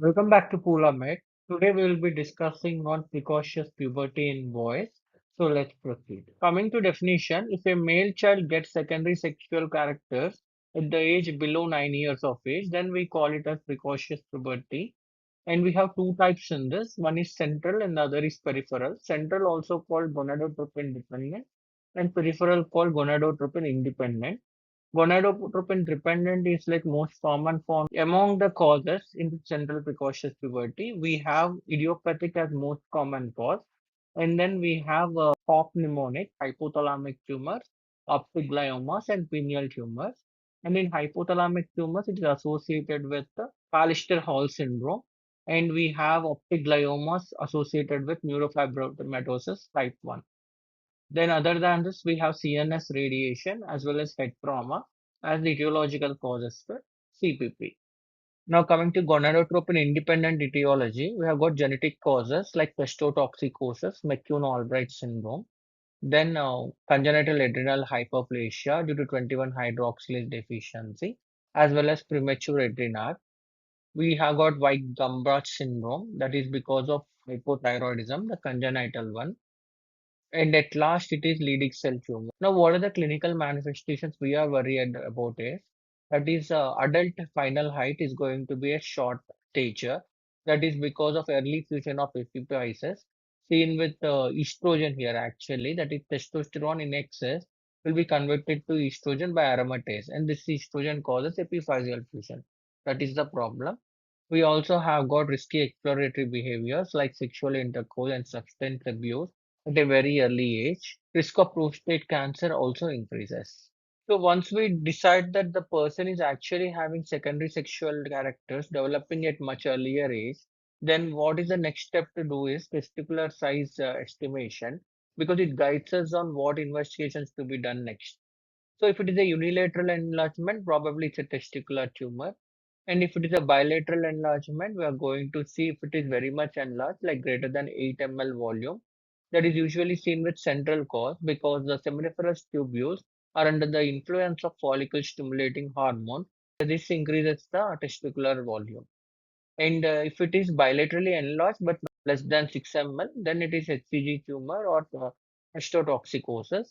Welcome back to Pula Med. Today we will be discussing on precocious puberty in boys. So let's proceed. Coming to definition, if a male child gets secondary sexual characters at the age below 9 years of age, then we call it as precocious puberty. And we have two types in this. One is central and the other is peripheral. Central also called gonadotropin dependent and peripheral called gonadotropin independent. Gonadotropin dependent is like most common form among the causes in central precocious puberty. We have idiopathic as most common cause, and then we have pop pneumonic, hypothalamic tumors, optic gliomas, and pineal tumors. And in hypothalamic tumors, it is associated with the Pallister Hall syndrome, and we have optic gliomas associated with neurofibromatosis type 1. Then other than this, we have CNS radiation as well as head trauma as the etiological causes for CPP. Now coming to gonadotropin independent etiology, we have got genetic causes like testotoxicosis, McCune-Albright syndrome, then congenital adrenal hyperplasia due to 21 hydroxylase deficiency, as well as premature adrenal. We have got white Gumbrach syndrome, that is because of hypothyroidism, the congenital one, and at last, it is leading cell tumor. Now, what are the clinical manifestations we are worried about is that is adult final height is going to be a short stature. That is because of early fusion of epiphysis seen with estrogen here actually. That is testosterone in excess will be converted to estrogen by aromatase, and this estrogen causes epiphyseal fusion. That is the problem. We also have got risky exploratory behaviors like sexual intercourse and substance abuse at a very early age. Risk of prostate cancer also increases. So once we decide that the person is actually having secondary sexual characters developing at much earlier age, then what is the next step to do is testicular size estimation, because it guides us on what investigations to be done next. So if it is a unilateral enlargement, probably it's a testicular tumor. And if it is a bilateral enlargement, we are going to see if it is very much enlarged, like greater than 8 ml volume. That is usually seen with central cause because the seminiferous tubules are under the influence of follicle stimulating hormone. This increases the testicular volume. And if it is bilaterally enlarged but less than 6 ml, then it is HCG tumor or testotoxicosis.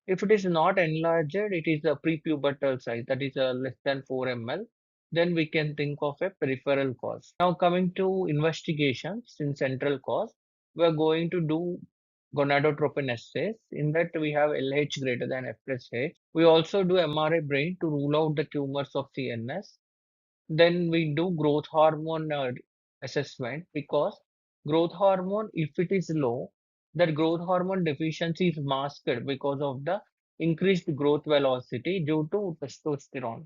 If it is not enlarged, it is a prepubertal size, that is less than 4 ml, then we can think of a peripheral cause. Now coming to investigations in central cause, we are going to do gonadotropin assays. In that we have LH greater than F plus H. We also do MRI brain to rule out the tumors of CNS. Then we do growth hormone assessment because growth hormone, if it is low, that growth hormone deficiency is masked because of the increased growth velocity due to testosterone.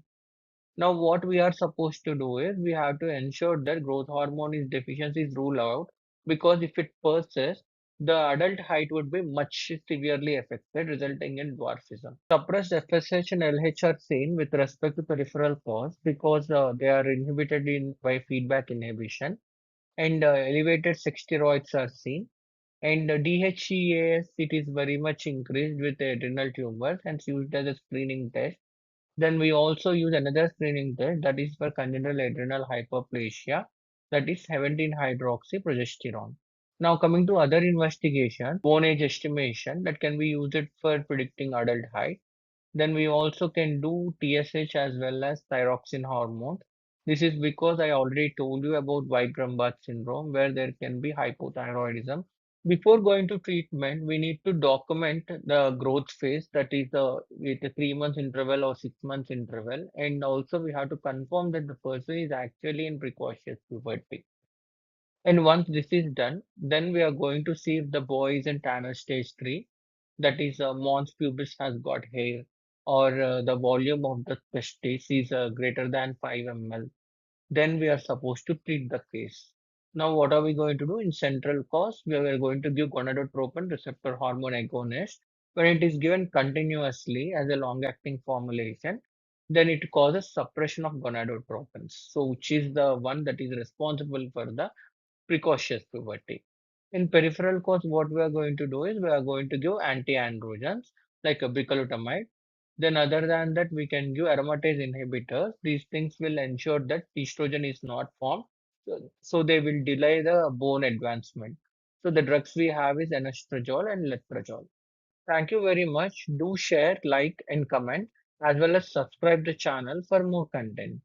Now, what we are supposed to do is we have to ensure that growth hormone is deficiency is ruled out, because if it persists, the adult height would be much severely affected, resulting in dwarfism. Suppressed FSH and LH are seen with respect to peripheral cause because they are inhibited in by feedback inhibition, and elevated sex steroids are seen. And DHEAS, it is very much increased with adrenal tumors and used as a screening test. Then we also use another screening test, that is for congenital adrenal hyperplasia, that is 17-hydroxyprogesterone. Now coming to other investigation, bone age estimation that can be used for predicting adult height. Then we also can do TSH as well as thyroxine hormone. This is because I already told you about Weissenbach syndrome where there can be hypothyroidism. Before going to treatment, we need to document the growth phase, that is with a 3 months interval or 6 months interval. And also we have to confirm that the person is actually in precocious puberty. And once this is done, then we are going to see if the boy is in Tanner stage 3, that is mons pubis has got hair, or the volume of the testis is greater than 5 ml. Then we are supposed to treat the case. Now, what are we going to do? In central cause, we are going to give gonadotropin receptor hormone agonist. When it is given continuously as a long-acting formulation, then it causes suppression of gonadotropins. So, which is the one that is responsible for the precocious puberty. In peripheral cause, what we are going to do is we are going to give anti-androgens like a bicalutamide. Then other than that, we can give aromatase inhibitors. These things will ensure that estrogen is not formed. So they will delay the bone advancement. So the drugs we have is anastrozole and letrozole. Thank you very much. Do share, like, and comment, as well as subscribe the channel for more content.